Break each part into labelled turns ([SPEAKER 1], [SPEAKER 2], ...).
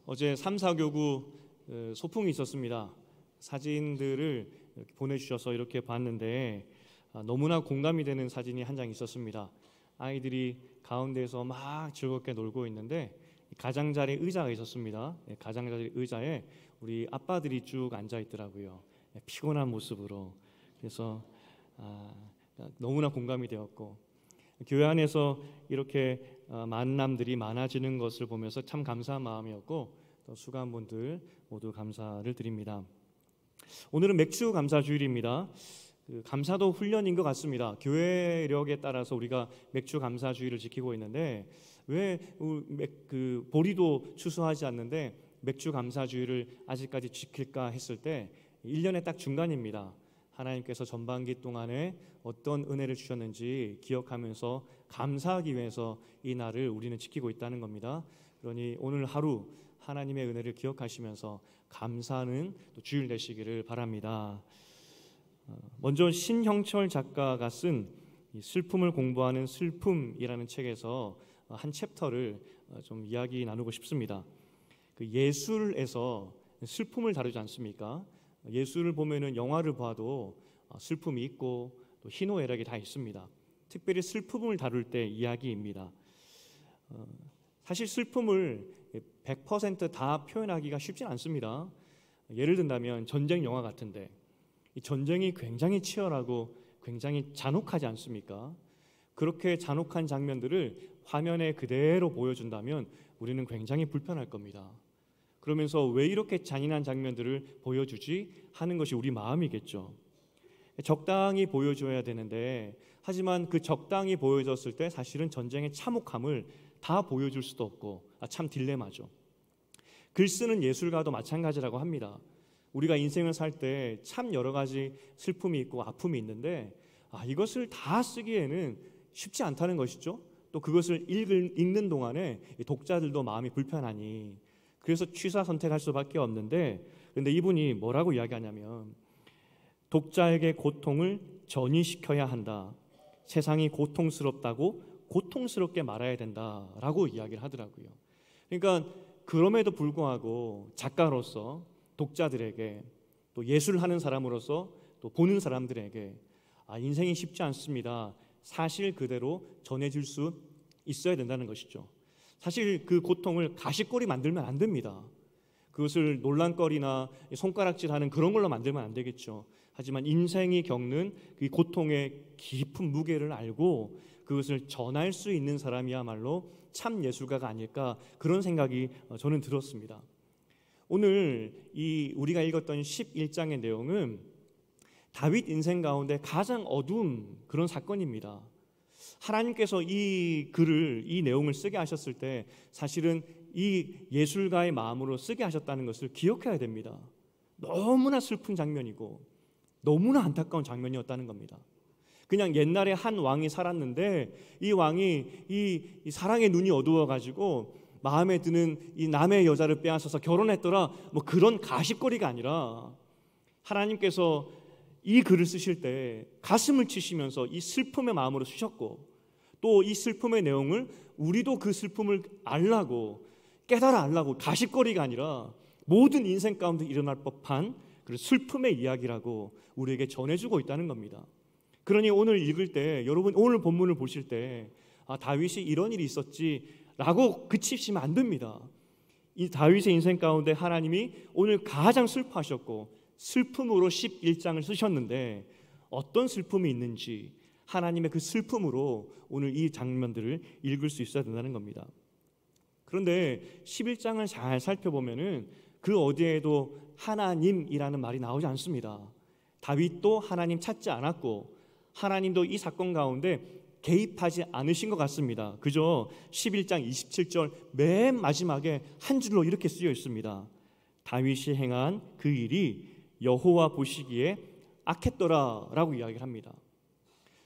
[SPEAKER 1] 어제 3, 4교구 소풍이 있었습니다. 사진들을 이렇게 보내주셔서 이렇게 봤는데 너무나 공감이 되는 사진이 한 장 있었습니다. 아이들이 가운데에서 막 즐겁게 놀고 있는데 가장자리 의자가 있었습니다. 가장자리 의자에 우리 아빠들이 쭉 앉아 있더라고요. 피곤한 모습으로. 그래서 너무나 공감이 되었고, 교회 안에서 이렇게 만남들이 많아지는 것을 보면서 참 감사한 마음이었고, 또 수고한분들 모두 감사를 드립니다. 오늘은 맥주 감사 주일입니다. 감사도 훈련인 것 같습니다. 교회력에 따라서 우리가 맥주 감사 주일을 지키고 있는데 왜 보리도 추수하지 않는데 맥주 감사 주일을 아직까지 지킬까 했을 때 1년의 딱 중간입니다. 하나님께서 전반기 동안에 어떤 은혜를 주셨는지 기억하면서 감사하기 위해서 이 날을 우리는 지키고 있다는 겁니다. 그러니 오늘 하루 하나님의 은혜를 기억하시면서 감사하는 또 주일 되시기를 바랍니다. 먼저 신형철 작가가 쓴 슬픔을 공부하는 슬픔이라는 책에서 한 챕터를 좀 이야기 나누고 싶습니다. 예술에서 슬픔을 다루지 않습니까? 예술을 보면은 영화를 봐도 슬픔이 있고 또 희노애락이 다 있습니다. 특별히 슬픔을 다룰 때 이야기입니다. 사실 슬픔을 100% 다 표현하기가 쉽진 않습니다. 예를 든다면 전쟁 영화 같은데 이 전쟁이 굉장히 치열하고 굉장히 잔혹하지 않습니까? 그렇게 잔혹한 장면들을 화면에 그대로 보여준다면 우리는 굉장히 불편할 겁니다. 그러면서 왜 이렇게 잔인한 장면들을 보여주지 하는 것이 우리 마음이겠죠. 적당히 보여줘야 되는데, 하지만 그 적당히 보여줬을 때 사실은 전쟁의 참혹함을 다 보여줄 수도 없고 참 딜레마죠. 글 쓰는 예술가도 마찬가지라고 합니다. 우리가 인생을 살 때 참 여러 가지 슬픔이 있고 아픔이 있는데 이것을 다 쓰기에는 쉽지 않다는 것이죠. 또 그것을 읽는 동안에 독자들도 마음이 불편하니 그래서 취사 선택할 수밖에 없는데, 그런데 이분이 뭐라고 이야기하냐면 독자에게 고통을 전이시켜야 한다. 세상이 고통스럽다고 고통스럽게 말아야 된다라고 이야기를 하더라고요. 그러니까 그럼에도 불구하고 작가로서 독자들에게 또 예술하는 사람으로서 또 보는 사람들에게 인생이 쉽지 않습니다. 사실 그대로 전해질 수 있어야 된다는 것이죠. 사실 그 고통을 가십거리 만들면 안 됩니다. 그것을 논란거리나 손가락질하는 그런 걸로 만들면 안 되겠죠. 하지만 인생이 겪는 그 고통의 깊은 무게를 알고 그것을 전할 수 있는 사람이야말로 참 예술가가 아닐까, 그런 생각이 저는 들었습니다. 오늘 우리가 읽었던 11장의 내용은 다윗 인생 가운데 가장 어두운 그런 사건입니다. 하나님께서 이 내용을 쓰게 하셨을 때 사실은 이 예술가의 마음으로 쓰게 하셨다는 것을 기억해야 됩니다. 너무나 슬픈 장면이고 너무나 안타까운 장면이었다는 겁니다. 그냥 옛날에 한 왕이 살았는데 이 왕이 이 사랑의 눈이 어두워가지고 마음에 드는 이 남의 여자를 빼앗아서 결혼했더라, 뭐 그런 가십거리가 아니라 하나님께서 이 글을 쓰실 때 가슴을 치시면서 이 슬픔의 마음으로 쓰셨고, 또 이 슬픔의 내용을 우리도 그 슬픔을 알라고, 깨달아 알라고, 가십거리가 아니라 모든 인생 가운데 일어날 법한 그 슬픔의 이야기라고 우리에게 전해주고 있다는 겁니다. 그러니 오늘 읽을 때, 여러분 오늘 본문을 보실 때 다윗이 이런 일이 있었지 라고 그치시면 안 됩니다. 이 다윗의 인생 가운데 하나님이 오늘 가장 슬퍼하셨고 슬픔으로 11장을 쓰셨는데 어떤 슬픔이 있는지 하나님의 그 슬픔으로 오늘 이 장면들을 읽을 수 있어야 된다는 겁니다. 그런데 11장을 잘 살펴보면은 그 어디에도 하나님이라는 말이 나오지 않습니다. 다윗도 하나님 찾지 않았고 하나님도 이 사건 가운데 개입하지 않으신 것 같습니다. 그저 11장 27절 맨 마지막에 한 줄로 이렇게 쓰여 있습니다. 다윗이 행한 그 일이 여호와 보시기에 악했더라 라고 이야기를 합니다.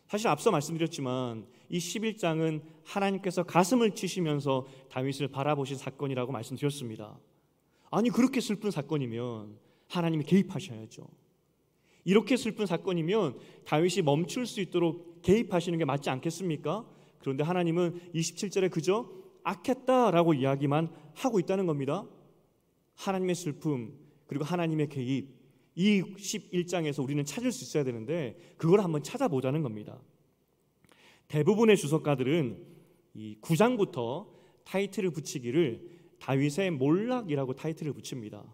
[SPEAKER 1] 사실 앞서 말씀드렸지만 이 11장은 하나님께서 가슴을 치시면서 다윗을 바라보신 사건이라고 말씀드렸습니다. 아니 그렇게 슬픈 사건이면 하나님이 개입하셔야죠. 이렇게 슬픈 사건이면 다윗이 멈출 수 있도록 개입하시는 게 맞지 않겠습니까? 그런데 하나님은 27절에 그저 악했다라고 이야기만 하고 있다는 겁니다. 하나님의 슬픔, 그리고 하나님의 개입, 이 11장에서 우리는 찾을 수 있어야 되는데 그걸 한번 찾아보자는 겁니다. 대부분의 주석가들은 이 9장부터 타이틀을 붙이기를 다윗의 몰락이라고 타이틀을 붙입니다.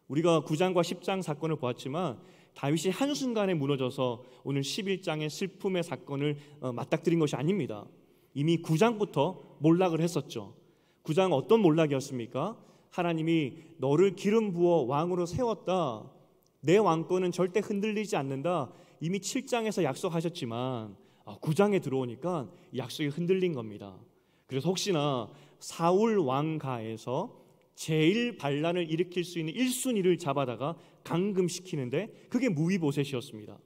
[SPEAKER 1] 우리가 9장과 10장 사건을 보았지만 다윗이 한순간에 무너져서 오늘 11장의 슬픔의 사건을 맞닥뜨린 것이 아닙니다. 이미 9장부터 몰락을 했었죠. 9장 어떤 몰락이었습니까? 하나님이 너를 기름 부어 왕으로 세웠다, 내 왕권은 절대 흔들리지 않는다, 이미 7장에서 약속하셨지만 9장에 들어오니까 약속이 흔들린 겁니다. 그래서 혹시나 사울 왕가에서 제일 반란을 일으킬 수 있는 1순위를 잡아다가 감금시키는데 그게 무위보셋이었습니다.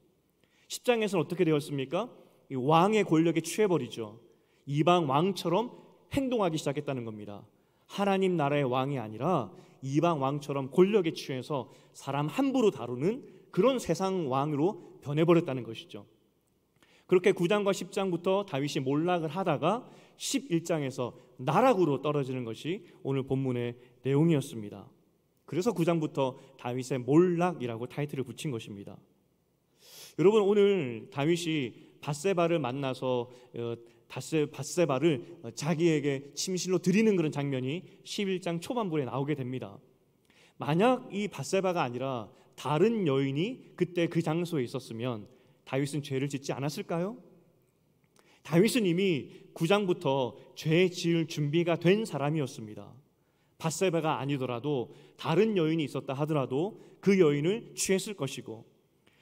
[SPEAKER 1] 10장에서는 어떻게 되었습니까? 이 왕의 권력에 취해버리죠. 이방 왕처럼 행동하기 시작했다는 겁니다. 하나님 나라의 왕이 아니라 이방 왕처럼 권력에 취해서 사람 함부로 다루는 그런 세상 왕으로 변해버렸다는 것이죠. 그렇게 9장과 10장부터 다윗이 몰락을 하다가 11장에서 나락으로 떨어지는 것이 오늘 본문의 내용이었습니다. 그래서 9장부터 다윗의 몰락이라고 타이틀을 붙인 것입니다. 여러분, 오늘 다윗이 밧세바를 만나서 밧세바를 자기에게 침실로 드리는 그런 장면이 11장 초반부에 나오게 됩니다. 만약 이 밧세바가 아니라 다른 여인이 그때 그 장소에 있었으면 다윗은 죄를 짓지 않았을까요? 다윗은 이미 9장부터 죄 지을 준비가 된 사람이었습니다. 밧세바가 아니더라도 다른 여인이 있었다 하더라도 그 여인을 취했을 것이고,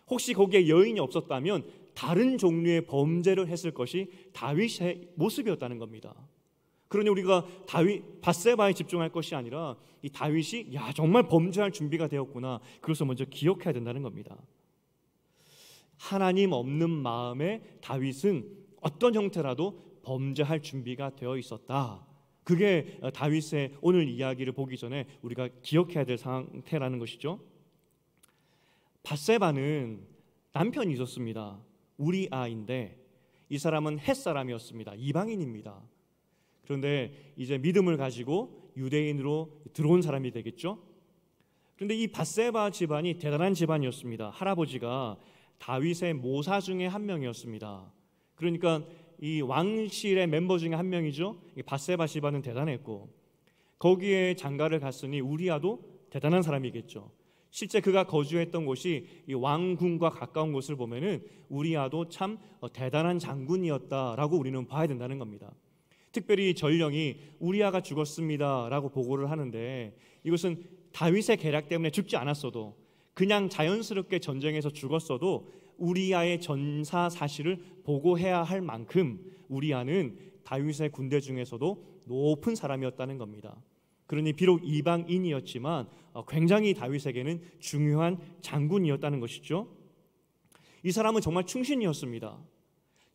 [SPEAKER 1] 혹시 거기에 여인이 없었다면 다른 종류의 범죄를 했을 것이 다윗의 모습이었다는 겁니다. 그러니 우리가 밧세바에 집중할 것이 아니라 이 다윗이 정말 범죄할 준비가 되었구나, 그것을 먼저 기억해야 된다는 겁니다. 하나님 없는 마음에 다윗은 어떤 형태라도 범죄할 준비가 되어 있었다. 그게 다윗의 오늘 이야기를 보기 전에 우리가 기억해야 될 상태라는 것이죠. 밧세바는 남편이 있었습니다. 우리아인데 이 사람은 헷 사람이었습니다. 이방인입니다. 그런데 이제 믿음을 가지고 유대인으로 들어온 사람이 되겠죠. 그런데 이 밧세바 집안이 대단한 집안이었습니다. 할아버지가 다윗의 모사 중에 한 명이었습니다. 그러니까 이 왕실의 멤버 중에 한 명이죠. 밧세바 집안은 대단했고, 거기에 장가를 갔으니 우리아도 대단한 사람이겠죠. 실제 그가 거주했던 곳이 이 왕궁과 가까운 곳을 보면은 우리아도 참 대단한 장군이었다라고 우리는 봐야 된다는 겁니다. 특별히 전령이 우리아가 죽었습니다라고 보고를 하는데, 이것은 다윗의 계략 때문에 죽지 않았어도, 그냥 자연스럽게 전쟁에서 죽었어도 우리아의 전사 사실을 보고해야 할 만큼 우리아는 다윗의 군대 중에서도 높은 사람이었다는 겁니다. 그러니 비록 이방인이었지만 굉장히 다윗에게는 중요한 장군이었다는 것이죠. 이 사람은 정말 충신이었습니다.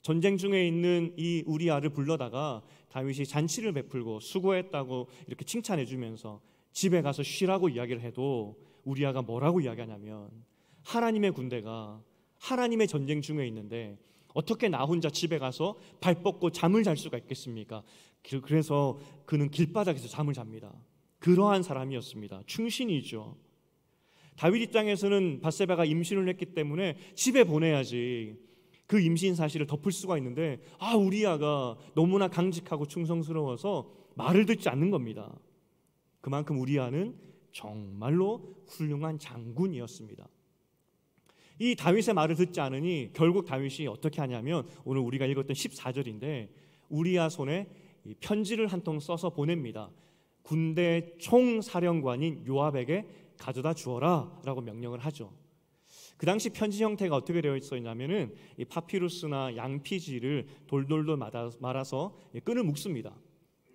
[SPEAKER 1] 전쟁 중에 있는 이 우리아를 불러다가 다윗이 잔치를 베풀고 수고했다고 이렇게 칭찬해 주면서 집에 가서 쉬라고 이야기를 해도 우리아가 뭐라고 이야기하냐면, 하나님의 군대가 하나님의 전쟁 중에 있는데 어떻게 나 혼자 집에 가서 발 뻗고 잠을 잘 수가 있겠습니까? 그래서 그는 길바닥에서 잠을 잡니다. 그러한 사람이었습니다. 충신이죠. 다윗 입장에서는 밧세바가 임신을 했기 때문에 집에 보내야지 그 임신 사실을 덮을 수가 있는데, 우리아가 너무나 강직하고 충성스러워서 말을 듣지 않는 겁니다. 그만큼 우리아는 정말로 훌륭한 장군이었습니다. 이 다윗의 말을 듣지 않으니 결국 다윗이 어떻게 하냐면, 오늘 우리가 읽었던 14절인데 우리아 손에 편지를 한 통 써서 보냅니다. 군대 총사령관인 요압에게 가져다 주어라 라고 명령을 하죠. 그 당시 편지 형태가 어떻게 되어 있었냐면은 이 파피루스나 양피지를 돌돌돌 말아서 끈을 묶습니다.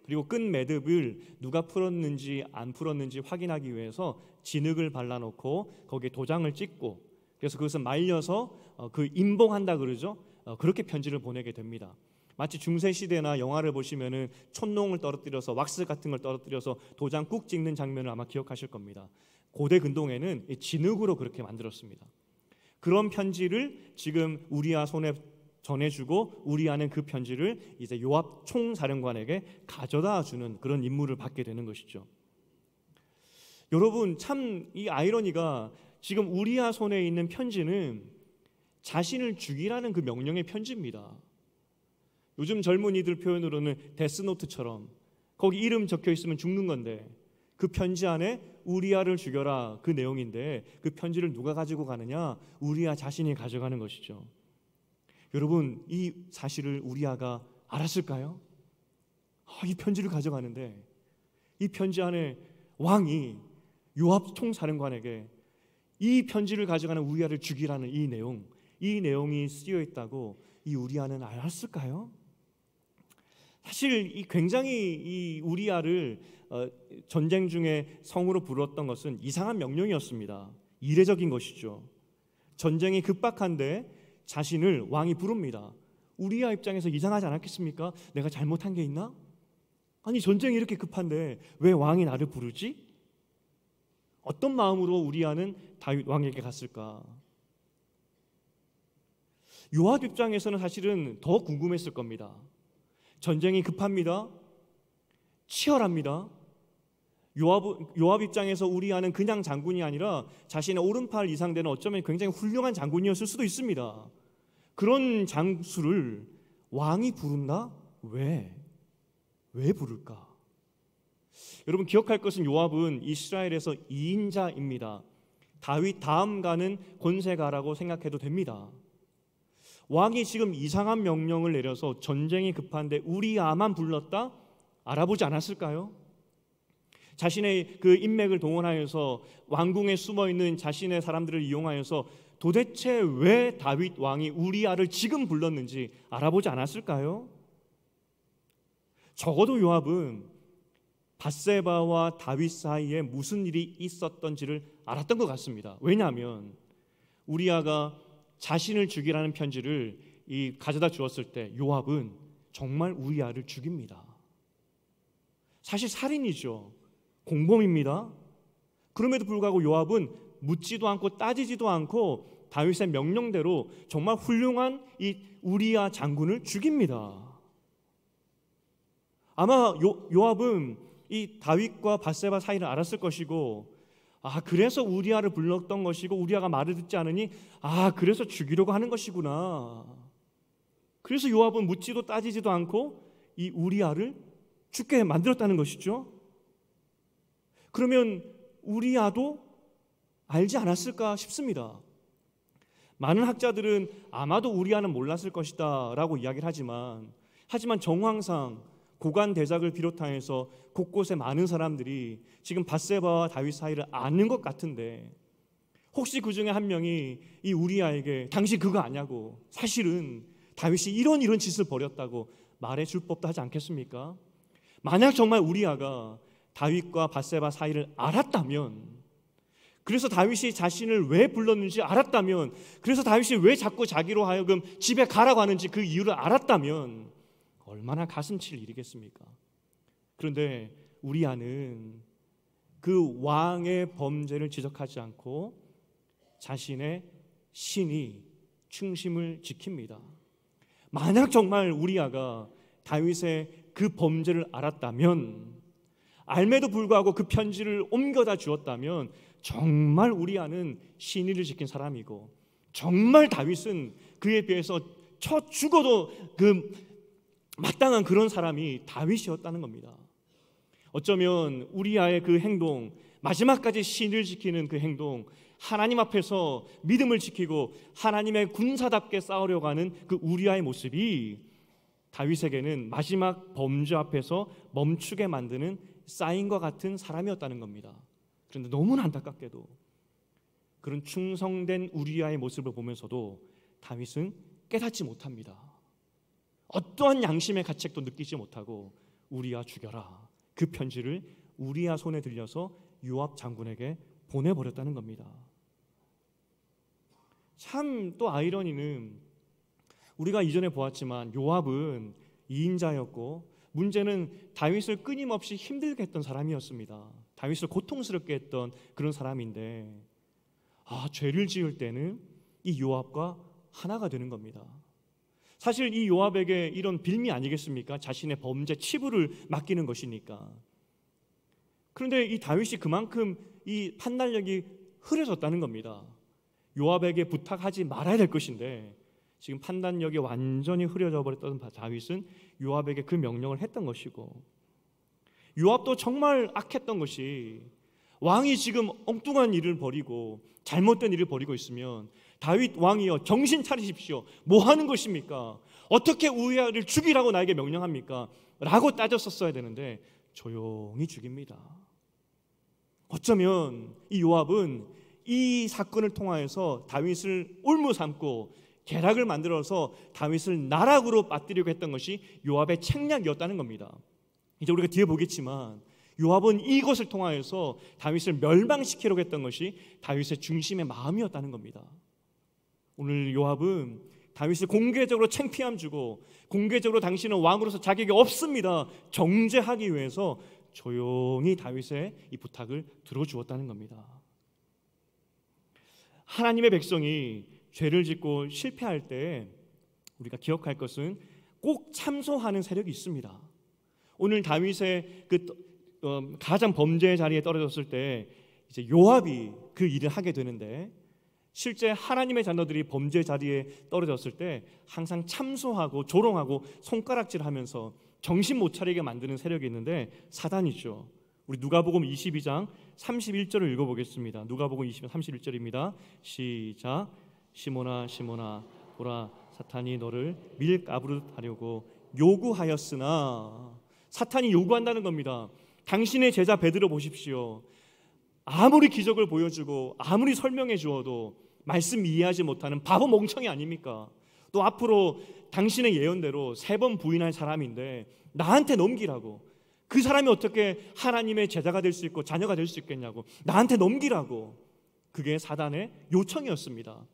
[SPEAKER 1] 그리고 끈 매듭을 누가 풀었는지 안 풀었는지 확인하기 위해서 진흙을 발라놓고 거기에 도장을 찍고, 그래서 그것을 말려서 그 임봉한다 그러죠. 그렇게 편지를 보내게 됩니다. 마치 중세시대나 영화를 보시면은 촛농을 떨어뜨려서 왁스 같은 걸 떨어뜨려서 도장 꾹 찍는 장면을 아마 기억하실 겁니다. 고대 근동에는 진흙으로 그렇게 만들었습니다. 그런 편지를 지금 우리아 손에 전해주고 우리아는 그 편지를 이제 요압 총사령관에게 가져다 주는 그런 임무를 받게 되는 것이죠. 여러분, 참 이 아이러니가 지금 우리아 손에 있는 편지는 자신을 죽이라는 그 명령의 편지입니다. 요즘 젊은이들 표현으로는 데스노트처럼 거기 이름 적혀 있으면 죽는 건데, 그 편지 안에 우리아를 죽여라 그 내용인데, 그 편지를 누가 가지고 가느냐? 우리아 자신이 가져가는 것이죠. 여러분, 이 사실을 우리아가 알았을까요? 이 편지를 가져가는데 이 편지 안에 왕이 요압 총사령관에게 이 편지를 가져가는 우리아를 죽이라는 이 내용이 쓰여 있다고 이 우리아는 알았을까요? 사실 굉장히 이 우리아를 전쟁 중에 성으로 부르었던 것은 이상한 명령이었습니다. 이례적인 것이죠. 전쟁이 급박한데 자신을 왕이 부릅니다. 우리아 입장에서 이상하지 않았겠습니까? 내가 잘못한 게 있나? 아니, 전쟁이 이렇게 급한데 왜 왕이 나를 부르지? 어떤 마음으로 우리아는 다윗 왕에게 갔을까? 요압 입장에서는 사실은 더 궁금했을 겁니다. 전쟁이 급합니다. 치열합니다. 요압 입장에서 우리아는 그냥 장군이 아니라 자신의 오른팔 이상 되는 어쩌면 굉장히 훌륭한 장군이었을 수도 있습니다. 그런 장수를 왕이 부른다? 왜 부를까? 여러분, 기억할 것은 요압은 이스라엘에서 2인자입니다. 다윗 다음 가는 권세가라고 생각해도 됩니다. 왕이 지금 이상한 명령을 내려서 전쟁이 급한데 우리아만 불렀다? 알아보지 않았을까요? 자신의 그 인맥을 동원하여서 왕궁에 숨어있는 자신의 사람들을 이용하여서 도대체 왜 다윗 왕이 우리아를 지금 불렀는지 알아보지 않았을까요? 적어도 요압은 밧세바와 다윗 사이에 무슨 일이 있었던지를 알았던 것 같습니다. 왜냐하면 우리아가 자신을 죽이라는 편지를 가져다 주었을 때 요압은 정말 우리아를 죽입니다. 사실 살인이죠. 공범입니다. 그럼에도 불구하고 요압은 묻지도 않고 따지지도 않고 다윗의 명령대로 정말 훌륭한 이 우리아 장군을 죽입니다. 아마 요압은 이 다윗과 밧세바 사이를 알았을 것이고, 그래서 우리아를 불렀던 것이고, 우리아가 말을 듣지 않으니 그래서 죽이려고 하는 것이구나. 그래서 요압은 묻지도 따지지도 않고 이 우리아를 죽게 만들었다는 것이죠. 그러면 우리아도 알지 않았을까 싶습니다. 많은 학자들은 아마도 우리아는 몰랐을 것이다 라고 이야기를 하지만 정황상 고관 대작을 비롯하여서 곳곳에 많은 사람들이 지금 밧세바와 다윗 사이를 아는 것 같은데, 혹시 그 중에 한 명이 이 우리아에게 당신 그거 아냐고, 사실은 다윗이 이런 짓을 벌였다고 말해줄 법도 하지 않겠습니까? 만약 정말 우리아가 다윗과 밧세바 사이를 알았다면, 그래서 다윗이 자신을 왜 불렀는지 알았다면, 그래서 다윗이 왜 자꾸 자기로 하여금 집에 가라고 하는지 그 이유를 알았다면 얼마나 가슴칠 일이겠습니까? 그런데 우리아는 그 왕의 범죄를 지적하지 않고 자신의 신이 충심을 지킵니다. 만약 정말 우리아가 다윗의 그 범죄를 알았다면, 알매도 불구하고 그 편지를 옮겨다 주었다면 정말 우리아는 신의를 지킨 사람이고, 정말 다윗은 그에 비해서 쳐 죽어도 마땅한 그런 사람이 다윗이었다는 겁니다. 어쩌면 우리아의 그 행동, 마지막까지 신을 지키는 그 행동, 하나님 앞에서 믿음을 지키고 하나님의 군사답게 싸우려고 하는 그 우리아의 모습이 다윗에게는 마지막 범죄 앞에서 멈추게 만드는 사인과 같은 사람이었다는 겁니다. 그런데 너무나 안타깝게도 그런 충성된 우리아의 모습을 보면서도 다윗은 깨닫지 못합니다. 어떠한 양심의 가책도 느끼지 못하고 우리아 죽여라, 그 편지를 우리아 손에 들려서 요압 장군에게 보내버렸다는 겁니다. 참 또 아이러니는, 우리가 이전에 보았지만 요압은 2인자였고 문제는 다윗을 끊임없이 힘들게 했던 사람이었습니다. 다윗을 고통스럽게 했던 그런 사람인데, 죄를 지을 때는 이 요압과 하나가 되는 겁니다. 사실 이 요압에게 이런 빌미 아니겠습니까? 자신의 범죄 치부를 맡기는 것이니까. 그런데 이 다윗이 그만큼 이 판단력이 흐려졌다는 겁니다. 요압에게 부탁하지 말아야 될 것인데 지금 판단력이 완전히 흐려져 버렸던 다윗은 요압에게 그 명령을 했던 것이고, 요압도 정말 악했던 것이 왕이 지금 엉뚱한 일을 벌이고 잘못된 일을 벌이고 있으면 다윗 왕이여 정신 차리십시오. 뭐 하는 것입니까? 어떻게 우리아를 죽이라고 나에게 명령합니까? 라고 따졌었어야 되는데 조용히 죽입니다. 어쩌면 이 요압은 이 사건을 통하여서 다윗을 올무삼고 계략을 만들어서 다윗을 나락으로 빠뜨리려고 했던 것이 요압의 책략이었다는 겁니다. 이제 우리가 뒤에 보겠지만 요압은 이것을 통하여서 다윗을 멸망시키려고 했던 것이 다윗의 중심의 마음이었다는 겁니다. 오늘 요압은 다윗을 공개적으로 창피함 주고 공개적으로 당신은 왕으로서 자격이 없습니다 정죄하기 위해서 조용히 다윗의 이 부탁을 들어주었다는 겁니다. 하나님의 백성이 죄를 짓고 실패할 때 우리가 기억할 것은 꼭 참소하는 세력이 있습니다. 오늘 다윗의 가장 범죄의 자리에 떨어졌을 때 이제 요압이 그 일을 하게 되는데, 실제 하나님의 자녀들이 범죄 자리에 떨어졌을 때 항상 참소하고 조롱하고 손가락질하면서 정신 못 차리게 만드는 세력이 있는데 사단이죠. 우리 누가복음 22장 31절을 읽어보겠습니다. 누가복음 22장 31절입니다. 시작. 시몬아 시몬아 보라 사탄이 너를 밀가부르듯 하려고 요구하였으나, 사탄이 요구한다는 겁니다. 당신의 제자 베드로 보십시오. 아무리 기적을 보여주고 아무리 설명해 주어도 말씀 이해하지 못하는 바보 멍청이 아닙니까? 또 앞으로 당신의 예언대로 3번 부인할 사람인데 나한테 넘기라고. 그 사람이 어떻게 하나님의 제자가 될 수 있고 자녀가 될 수 있겠냐고. 나한테 넘기라고. 그게 사단의 요청이었습니다.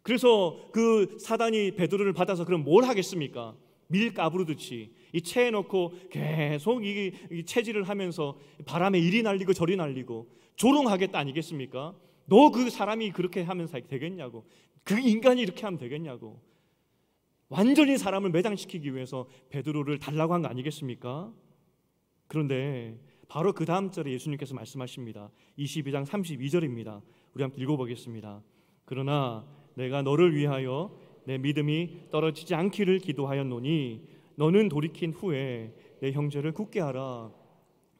[SPEAKER 1] 그래서 그 사단이 베드로를 받아서 그럼 뭘 하겠습니까? 밀가부르듯이 이 채에 넣고 계속 이 채질을 하면서 바람에 이리 날리고 저리 날리고 조롱하겠다 아니겠습니까? 너 그 사람이 그렇게 하면서 되겠냐고. 그 인간이 이렇게 하면 되겠냐고. 완전히 사람을 매장시키기 위해서 베드로를 달라고 한 거 아니겠습니까? 그런데 바로 그 다음 절에 예수님께서 말씀하십니다. 22장 32절입니다. 우리 함께 읽어보겠습니다. 그러나 내가 너를 위하여 내 믿음이 떨어지지 않기를 기도하였노니 너는 돌이킨 후에 내 형제를 굳게 하라.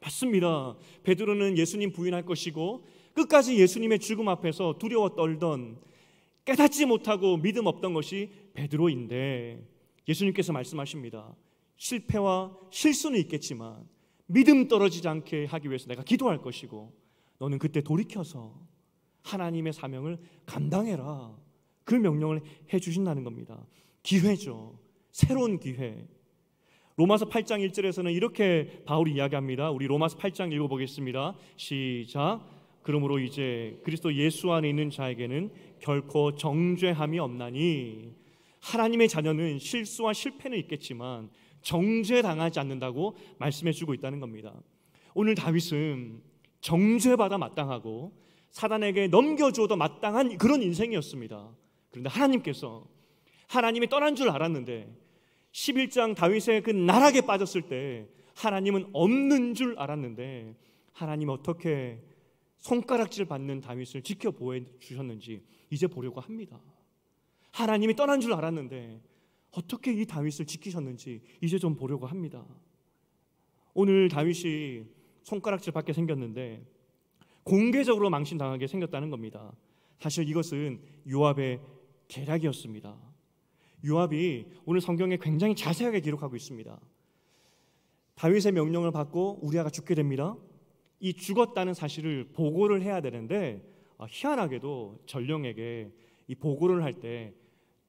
[SPEAKER 1] 맞습니다. 베드로는 예수님 부인할 것이고 끝까지 예수님의 죽음 앞에서 두려워 떨던, 깨닫지 못하고 믿음 없던 것이 베드로인데 예수님께서 말씀하십니다. 실패와 실수는 있겠지만 믿음 떨어지지 않게 하기 위해서 내가 기도할 것이고 너는 그때 돌이켜서 하나님의 사명을 감당해라. 그 명령을 해주신다는 겁니다. 기회죠. 새로운 기회. 로마서 8장 1절에서는 이렇게 바울이 이야기합니다. 우리 로마서 8장 읽어보겠습니다. 시작. 그러므로 이제 그리스도 예수 안에 있는 자에게는 결코 정죄함이 없나니. 하나님의 자녀는 실수와 실패는 있겠지만 정죄당하지 않는다고 말씀해주고 있다는 겁니다. 오늘 다윗은 정죄받아 마땅하고 사단에게 넘겨주어도 마땅한 그런 인생이었습니다. 그런데 하나님께서, 하나님이 떠난 줄 알았는데 11장 다윗의 그 나락에 빠졌을 때 하나님은 없는 줄 알았는데 하나님 어떻게 손가락질 받는 다윗을 지켜보여 주셨는지 이제 보려고 합니다. 하나님이 떠난 줄 알았는데 어떻게 이 다윗을 지키셨는지 이제 좀 보려고 합니다. 오늘 다윗이 손가락질 받게 생겼는데 공개적으로 망신당하게 생겼다는 겁니다. 사실 이것은 요압의 계략이었습니다. 요압이 오늘 성경에 굉장히 자세하게 기록하고 있습니다. 다윗의 명령을 받고 우리아가 죽게 됩니다. 이 죽었다는 사실을 보고를 해야 되는데 희한하게도 전령에게 이 보고를 할 때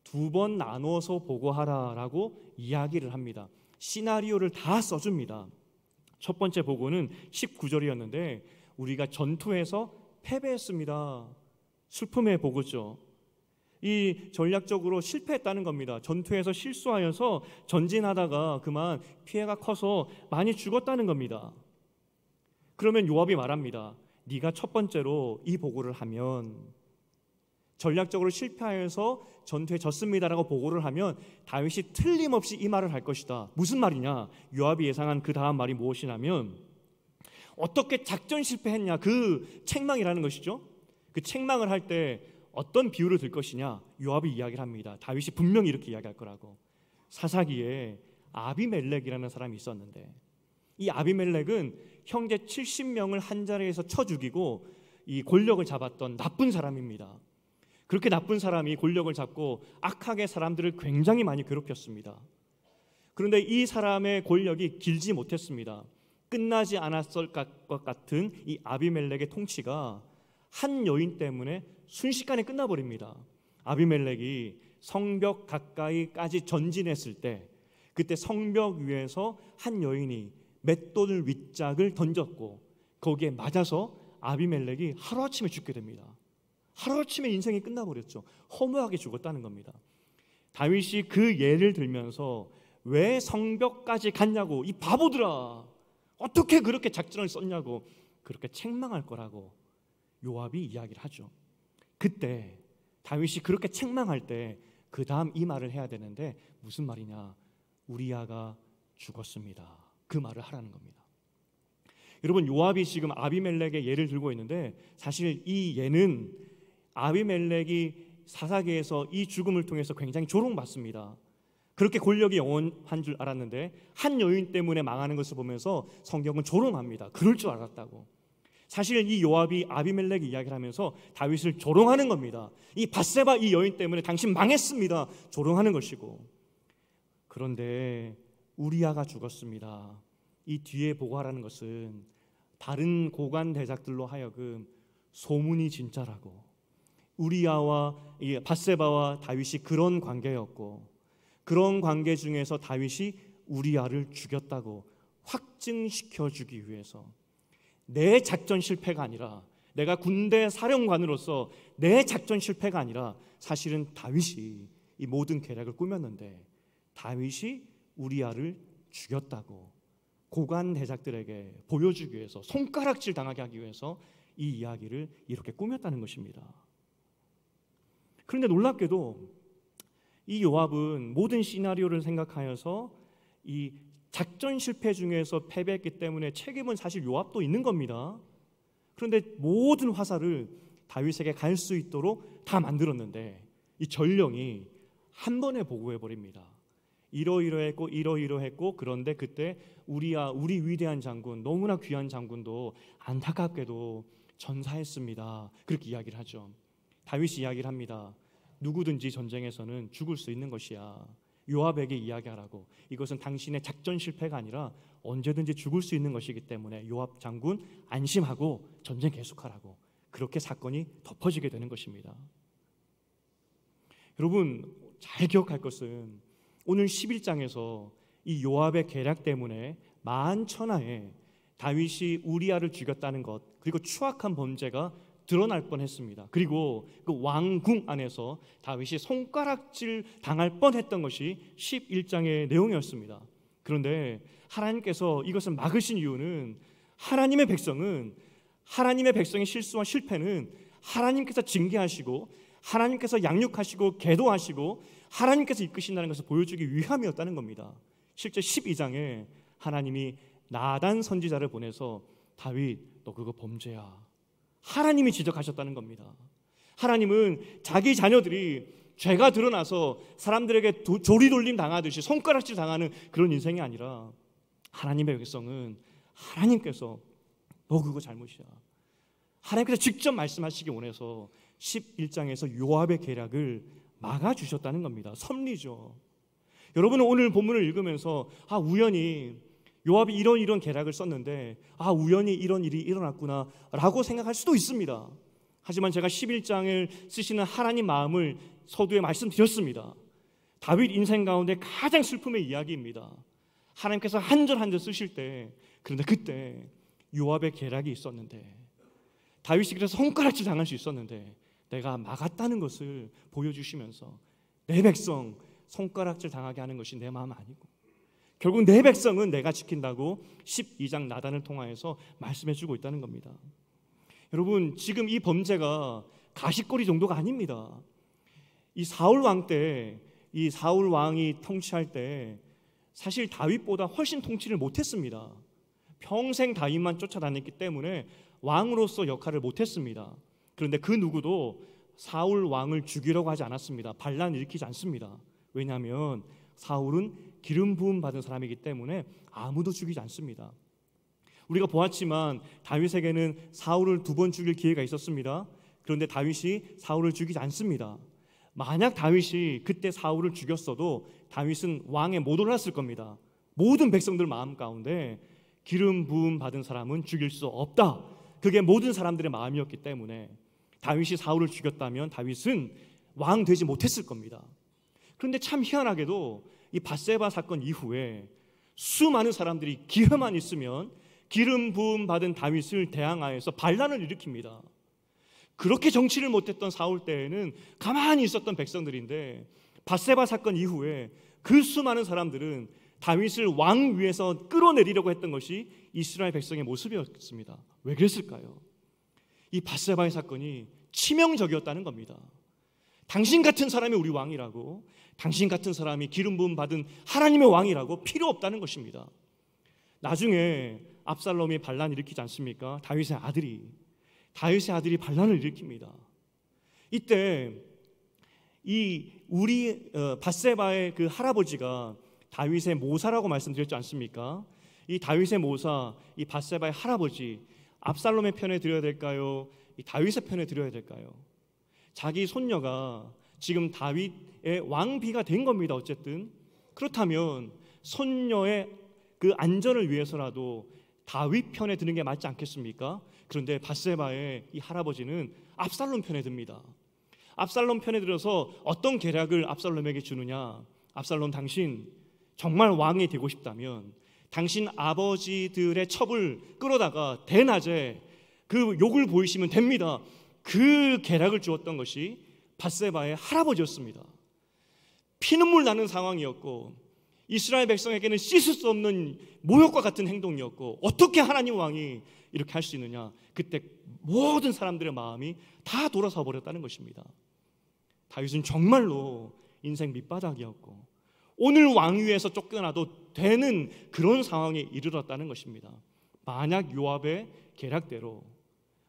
[SPEAKER 1] 2번 나눠서 보고하라라고 이야기를 합니다. 시나리오를 다 써줍니다. 첫 번째 보고는 19절이었는데 우리가 전투에서 패배했습니다. 슬픔의 보고죠. 이 전략적으로 실패했다는 겁니다. 전투에서 실수하여서 전진하다가 그만 피해가 커서 많이 죽었다는 겁니다. 그러면 요압이 말합니다. 네가 첫 번째로 이 보고를 하면, 전략적으로 실패하여서 전투에 졌습니다라고 보고를 하면 다윗이 틀림없이 이 말을 할 것이다. 무슨 말이냐? 요압이 예상한 그 다음 말이 무엇이냐면 어떻게 작전 실패했냐, 그 책망이라는 것이죠. 그 책망을 할 때 어떤 비유를 들 것이냐, 요압이 이야기를 합니다. 다윗이 분명히 이렇게 이야기할 거라고. 사사기에 아비멜렉이라는 사람이 있었는데, 이 아비멜렉은 형제 70명을 한 자리에서 쳐 죽이고 이 권력을 잡았던 나쁜 사람입니다. 그렇게 나쁜 사람이 권력을 잡고 악하게 사람들을 굉장히 많이 괴롭혔습니다. 그런데 이 사람의 권력이 길지 못했습니다. 끝나지 않았을 것 같은 이 아비멜렉의 통치가 한 여인 때문에 순식간에 끝나버립니다. 아비멜렉이 성벽 가까이까지 전진했을 때, 그때 성벽 위에서 한 여인이 맷돌 윗짝을 던졌고 거기에 맞아서 아비멜렉이 하루아침에 죽게 됩니다. 하루아침에 인생이 끝나버렸죠. 허무하게 죽었다는 겁니다. 다윗이 그 예를 들면서 왜 성벽까지 갔냐고, 이 바보들아, 어떻게 그렇게 작전을 썼냐고 그렇게 책망할 거라고 요압이 이야기를 하죠. 그때 다윗이 그렇게 책망할 때 그 다음 이 말을 해야 되는데, 무슨 말이냐, 우리아가 죽었습니다. 그 말을 하라는 겁니다. 여러분, 요압이 지금 아비멜렉의 예를 들고 있는데, 사실 이 예는 아비멜렉이 사사기에서 이 죽음을 통해서 굉장히 조롱받습니다. 그렇게 권력이 영원한 줄 알았는데 한 여인 때문에 망하는 것을 보면서 성경은 조롱합니다. 그럴 줄 알았다고. 사실 이 요압이 아비멜렉 이야기를 하면서 다윗을 조롱하는 겁니다. 이 밧세바 이 여인 때문에 당신 망했습니다, 조롱하는 것이고. 그런데 우리아가 죽었습니다. 이 뒤에 보고하라는 것은 다른 고관 대작들로 하여금 소문이 진짜라고, 우리아와 밧세바와 다윗이 그런 관계였고, 그런 관계 중에서 다윗이 우리아를 죽였다고 확증시켜주기 위해서, 내 작전 실패가 아니라, 내가 군대 사령관으로서 내 작전 실패가 아니라 사실은 다윗이 이 모든 계략을 꾸몄는데 다윗이 우리아를 죽였다고 고관 대작들에게 보여주기 위해서, 손가락질 당하게 하기 위해서 이 이야기를 이렇게 꾸몄다는 것입니다. 그런데 놀랍게도 이 요압은 모든 시나리오를 생각하여서 이 작전 실패 중에서 패배했기 때문에 책임은 사실 요압도 있는 겁니다. 그런데 모든 화살을 다윗에게 갈 수 있도록 다 만들었는데 이 전령이 한 번에 보고해 버립니다. 이러이러했고 그런데 그때 우리 위대한 장군, 너무나 귀한 장군도 안타깝게도 전사했습니다. 그렇게 이야기를 하죠. 다윗이 이야기를 합니다. 누구든지 전쟁에서는 죽을 수 있는 것이야. 요압에게 이야기하라고. 이것은 당신의 작전 실패가 아니라 언제든지 죽을 수 있는 것이기 때문에 요압 장군 안심하고 전쟁 계속하라고. 그렇게 사건이 덮어지게 되는 것입니다. 여러분, 잘 기억할 것은 오늘 11장에서 이 요압의 계략 때문에 만천하에 다윗이 우리아를 죽였다는 것, 그리고 추악한 범죄가 드러날 뻔했습니다. 그리고 그 왕궁 안에서 다윗이 손가락질 당할 뻔했던 것이 11장의 내용이었습니다. 그런데 하나님께서 이것을 막으신 이유는, 하나님의 백성의 실수와 실패는 하나님께서 징계하시고 하나님께서 양육하시고 계도하시고 하나님께서 이끄신다는 것을 보여주기 위함이었다는 겁니다. 실제 12장에 하나님이 나단 선지자를 보내서 다윗, 너 그거 범죄야, 하나님이 지적하셨다는 겁니다. 하나님은 자기 자녀들이 죄가 드러나서 사람들에게 조리돌림 당하듯이 손가락질 당하는 그런 인생이 아니라, 하나님의 백성은 하나님께서 너 그거 잘못이야, 하나님께서 직접 말씀하시기 원해서 11장에서 요압의 계략을 막아주셨다는 겁니다. 섭리죠. 여러분은 오늘 본문을 읽으면서 우연히 요압이 이런 계략을 썼는데 우연히 이런 일이 일어났구나 라고 생각할 수도 있습니다. 하지만 제가 11장을 쓰시는 하나님 마음을 서두에 말씀드렸습니다. 다윗 인생 가운데 가장 슬픔의 이야기입니다. 하나님께서 한 절 한 절 쓰실 때, 그런데 그때 요압의 계략이 있었는데, 다윗이 그래서 손가락질 당할 수 있었는데 내가 막았다는 것을 보여주시면서, 내 백성 손가락질 당하게 하는 것이 내 마음 아니고 결국 내 백성은 내가 지킨다고 12장 나단을 통하여서 말씀해주고 있다는 겁니다. 여러분, 지금 이 범죄가 가십거리 정도가 아닙니다. 이 사울 왕 때, 이 사울 왕이 통치할 때 사실 다윗보다 훨씬 통치를 못했습니다. 평생 다윗만 쫓아다녔기 때문에 왕으로서 역할을 못했습니다. 그런데 그 누구도 사울 왕을 죽이려고 하지 않았습니다. 반란을 일으키지 않습니다. 왜냐하면 사울은 기름 부음 받은 사람이기 때문에 아무도 죽이지 않습니다. 우리가 보았지만 다윗에게는 사울을 2번 죽일 기회가 있었습니다. 그런데 다윗이 사울을 죽이지 않습니다. 만약 다윗이 그때 사울을 죽였어도 다윗은 왕에 못 올랐을 겁니다. 모든 백성들 마음 가운데 기름 부음 받은 사람은 죽일 수 없다. 그게 모든 사람들의 마음이었기 때문에 다윗이 사울을 죽였다면 다윗은 왕 되지 못했을 겁니다. 그런데 참 희한하게도 이 밧세바 사건 이후에 수많은 사람들이 기회만 있으면 기름 부음 받은 다윗을 대항하여서 반란을 일으킵니다. 그렇게 정치를 못했던 사울 때에는 가만히 있었던 백성들인데 밧세바 사건 이후에 그 수많은 사람들은 다윗을 왕 위에서 끌어내리려고 했던 것이 이스라엘 백성의 모습이었습니다. 왜 그랬을까요? 이 밧세바의 사건이 치명적이었다는 겁니다. 당신 같은 사람이 우리 왕이라고, 당신 같은 사람이 기름 부음 받은 하나님의 왕이라고 필요 없다는 것입니다. 나중에 압살롬이 반란 일으키지 않습니까? 다윗의 아들이 반란을 일으킵니다. 이때 이 우리 밧세바의 그 할아버지가 다윗의 모사라고 말씀드렸지 않습니까? 이 다윗의 모사, 이 밧세바의 할아버지, 압살롬의 편에 들어야 될까요? 이 다윗의 편에 들어야 될까요? 자기 손녀가 지금 다윗의 왕비가 된 겁니다. 어쨌든 그렇다면 손녀의 그 안전을 위해서라도 다윗 편에 드는 게 맞지 않겠습니까? 그런데 밧세바의 이 할아버지는 압살롬 편에 듭니다. 압살롬 편에 들어서 어떤 계략을 압살롬에게 주느냐? 압살롬, 당신 정말 왕이 되고 싶다면 당신 아버지들의 첩을 끌어다가 대낮에 그 욕을 보이시면 됩니다. 그 계략을 주었던 것이 밧세바의 할아버지였습니다. 피눈물 나는 상황이었고 이스라엘 백성에게는 씻을 수 없는 모욕과 같은 행동이었고 어떻게 하나님 왕이 이렇게 할 수 있느냐? 그때 모든 사람들의 마음이 다 돌아서 버렸다는 것입니다. 다윗은 정말로 인생 밑바닥이었고 오늘 왕위에서 쫓겨나도 되는 그런 상황에 이르렀다는 것입니다. 만약 요압의 계략대로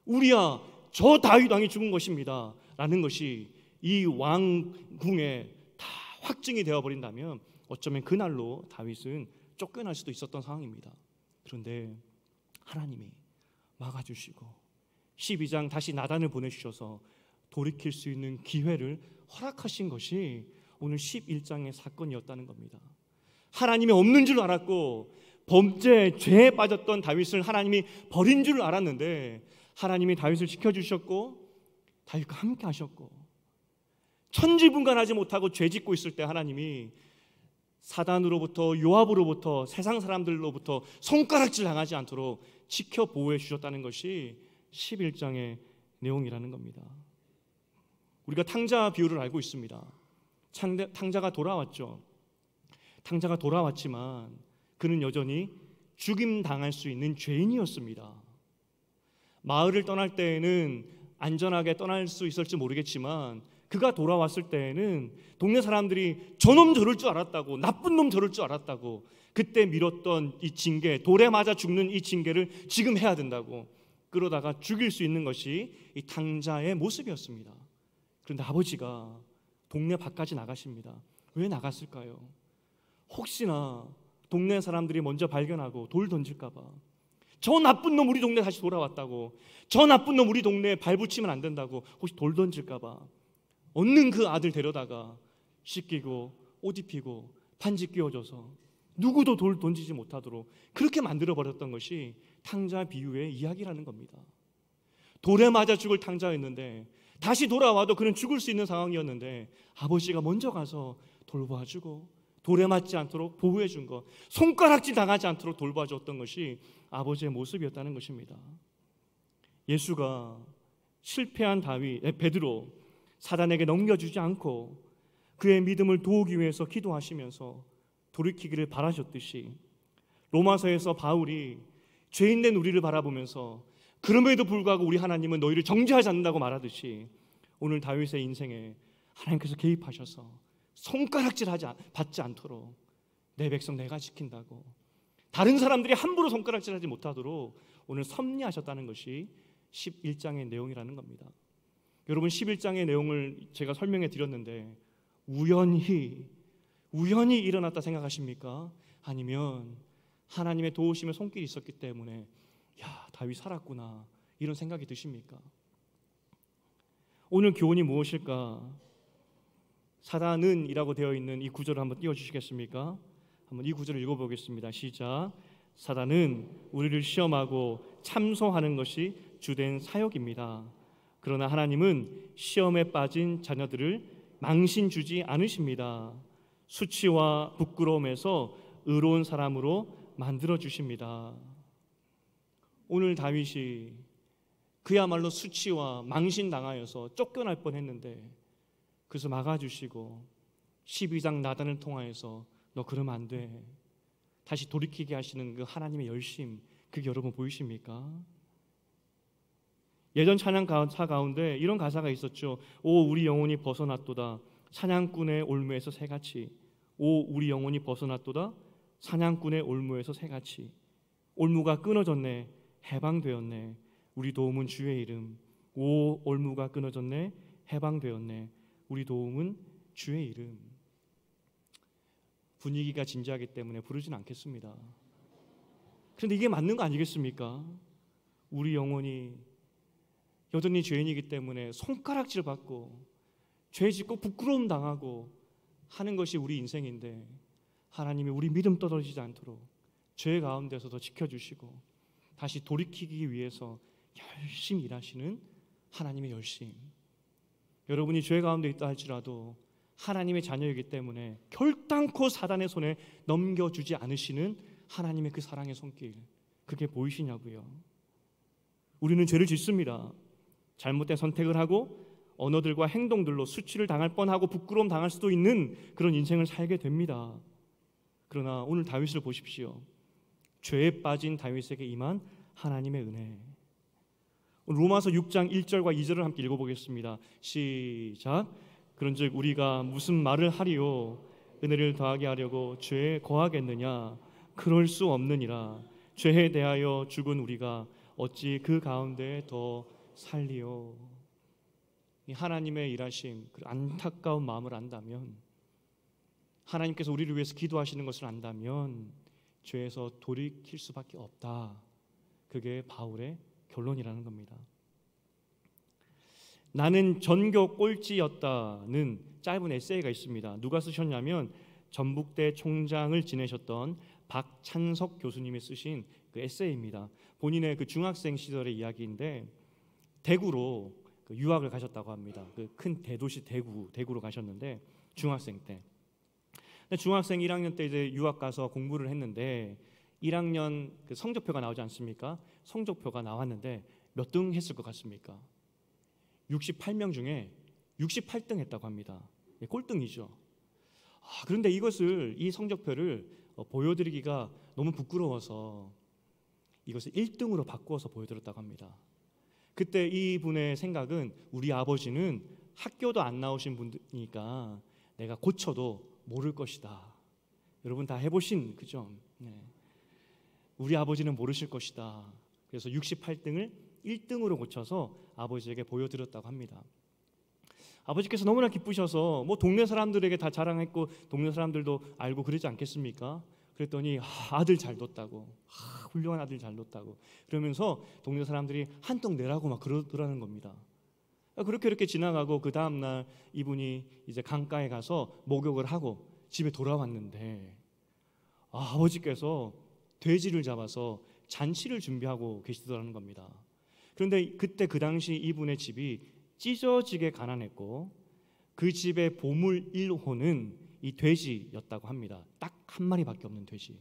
[SPEAKER 1] 우리야 저 다윗 왕이 죽은 것입니다 라는 것이 이 왕궁에 다 확증이 되어버린다면 어쩌면 그날로 다윗은 쫓겨날 수도 있었던 상황입니다. 그런데 하나님이 막아주시고 12장 다시 나단을 보내주셔서 돌이킬 수 있는 기회를 허락하신 것이 오늘 11장의 사건이었다는 겁니다. 하나님이 없는 줄 알았고 범죄, 죄에 빠졌던 다윗을 하나님이 버린 줄 알았는데 하나님이 다윗을 지켜주셨고 다윗과 함께 하셨고 천지분간하지 못하고 죄 짓고 있을 때 하나님이 사단으로부터 요압으로부터 세상 사람들로부터 손가락질 당하지 않도록 지켜 보호해 주셨다는 것이 11장의 내용이라는 겁니다. 우리가 탕자 비유를 알고 있습니다. 탕자가 돌아왔죠. 탕자가 돌아왔지만 그는 여전히 죽임당할 수 있는 죄인이었습니다. 마을을 떠날 때에는 안전하게 떠날 수 있을지 모르겠지만 그가 돌아왔을 때에는 동네 사람들이 저놈 저럴 줄 알았다고, 나쁜 놈 저럴 줄 알았다고, 그때 미뤘던 이 징계, 돌에 맞아 죽는 이 징계를 지금 해야 된다고 끌어다가 죽일 수 있는 것이 이 탕자의 모습이었습니다. 그런데 아버지가 동네 밖까지 나가십니다. 왜 나갔을까요? 혹시나 동네 사람들이 먼저 발견하고 돌 던질까 봐, 저 나쁜 놈 우리 동네 다시 돌아왔다고, 저 나쁜 놈 우리 동네에 발붙이면 안 된다고 혹시 돌 던질까 봐 얻는 그 아들 데려다가 씻기고 옷 입히고 반지 끼워줘서 누구도 돌 던지지 못하도록 그렇게 만들어버렸던 것이 탕자 비유의 이야기라는 겁니다. 돌에 맞아 죽을 탕자였는데 다시 돌아와도 그는 죽을 수 있는 상황이었는데 아버지가 먼저 가서 돌봐주고 돌에 맞지 않도록 보호해 준 것, 손가락질 당하지 않도록 돌봐줬던 것이 아버지의 모습이었다는 것입니다. 예수가 실패한 베드로 사단에게 넘겨주지 않고 그의 믿음을 도우기 위해서 기도하시면서 돌이키기를 바라셨듯이 로마서에서 바울이 죄인된 우리를 바라보면서 그럼에도 불구하고 우리 하나님은 너희를 정죄하지 않는다고 말하듯이 오늘 다윗의 인생에 하나님께서 개입하셔서 손가락질 받지 않도록 내 백성 내가 지킨다고, 다른 사람들이 함부로 손가락질하지 못하도록 오늘 섭리하셨다는 것이 11장의 내용이라는 겁니다. 여러분, 11장의 내용을 제가 설명해 드렸는데 우연히 일어났다 생각하십니까? 아니면 하나님의 도우심의 손길이 있었기 때문에 다윗 살았구나 이런 생각이 드십니까? 오늘 교훈이 무엇일까? 사단은 이라고 되어 있는 이 구절을 한번 띄워주시겠습니까? 한번 이 구절을 읽어보겠습니다. 시작. 사단은 우리를 시험하고 참소하는 것이 주된 사역입니다. 그러나 하나님은 시험에 빠진 자녀들을 망신 주지 않으십니다. 수치와 부끄러움에서 의로운 사람으로 만들어 주십니다. 오늘 다윗이 그야말로 수치와 망신 당하여서 쫓겨날 뻔했는데 그래서 막아주시고 12장 나단을 통하여서 너 그러면 안 돼, 다시 돌이키게 하시는 그 하나님의 열심, 그게 여러분 보이십니까? 예전 찬양 가사 가운데 이런 가사가 있었죠. 오 우리 영혼이 벗어났도다 사냥꾼의 올무에서 새같이. 오 우리 영혼이 벗어났도다 사냥꾼의 올무에서 새같이. 올무가 끊어졌네 해방되었네 우리 도움은 주의 이름. 오 올무가 끊어졌네 해방되었네 우리 도움은 주의 이름. 분위기가 진지하기 때문에 부르진 않겠습니다. 그런데 이게 맞는 거 아니겠습니까? 우리 영혼이 여전히 죄인이기 때문에 손가락질 받고 죄 짓고 부끄러움 당하고 하는 것이 우리 인생인데 하나님이 우리 믿음 떨어지지 않도록 죄 가운데서도 지켜주시고 다시 돌이키기 위해서 열심히 일하시는 하나님의 열심. 여러분이 죄 가운데 있다 할지라도 하나님의 자녀이기 때문에 결단코 사단의 손에 넘겨주지 않으시는 하나님의 그 사랑의 손길, 그게 보이시냐고요? 우리는 죄를 짓습니다. 잘못된 선택을 하고 언어들과 행동들로 수치를 당할 뻔하고 부끄러움 당할 수도 있는 그런 인생을 살게 됩니다. 그러나 오늘 다윗을 보십시오. 죄에 빠진 다윗에게 임한 하나님의 은혜. 로마서 6장 1절과 2절을 함께 읽어보겠습니다. 시작. 그런즉 우리가 무슨 말을 하리요? 은혜를 더하게 하려고 죄에 거하겠느냐? 그럴 수 없느니라. 죄에 대하여 죽은 우리가 어찌 그 가운데 더 살리요? 이 하나님의 일하심, 그 안타까운 마음을 안다면, 하나님께서 우리를 위해서 기도하시는 것을 안다면 죄에서 돌이킬 수밖에 없다. 그게 바울의 결론이라는 겁니다. 나는 전교 꼴찌였다는 짧은 에세이가 있습니다. 누가 쓰셨냐면 전북대 총장을 지내셨던 박찬석 교수님이 쓰신 그 에세이입니다. 본인의 그 중학생 시절의 이야기인데 대구로 유학을 가셨다고 합니다. 그 큰 대도시 대구로 가셨는데 중학생 때. 중학생 1학년 때 이제 유학 가서 공부를 했는데 1학년 그 성적표가 나오지 않습니까? 성적표가 나왔는데 몇 등 했을 것 같습니까? 68명 중에 68등 했다고 합니다. 꼴등이죠. 그런데 이 성적표를 보여드리기가 너무 부끄러워서 이것을 1등으로 바꾸어서 보여드렸다고 합니다. 그때 이분의 생각은 우리 아버지는 학교도 안 나오신 분이니까 내가 고쳐도 모를 것이다. 여러분 다 해보신 그죠? 네. 우리 아버지는 모르실 것이다. 그래서 68등을 1등으로 고쳐서 아버지에게 보여드렸다고 합니다. 아버지께서 너무나 기쁘셔서 동네 사람들에게 다 자랑했고 동네 사람들도 알고 그러지 않겠습니까? 그랬더니 아들 잘 뒀다고, 훌륭한 아들 잘 뒀다고 그러면서 동네 사람들이 한턱 내라고 막 그러더라는 겁니다. 그렇게 이렇게 지나가고 그 다음 날 이분이 이제 강가에 가서 목욕을 하고 집에 돌아왔는데 아버지께서 돼지를 잡아서 잔치를 준비하고 계시더라는 겁니다. 그런데 그때 그 당시 이분의 집이 찢어지게 가난했고 그 집의 보물 1호는 이 돼지였다고 합니다. 딱 한 마리밖에 없는 돼지.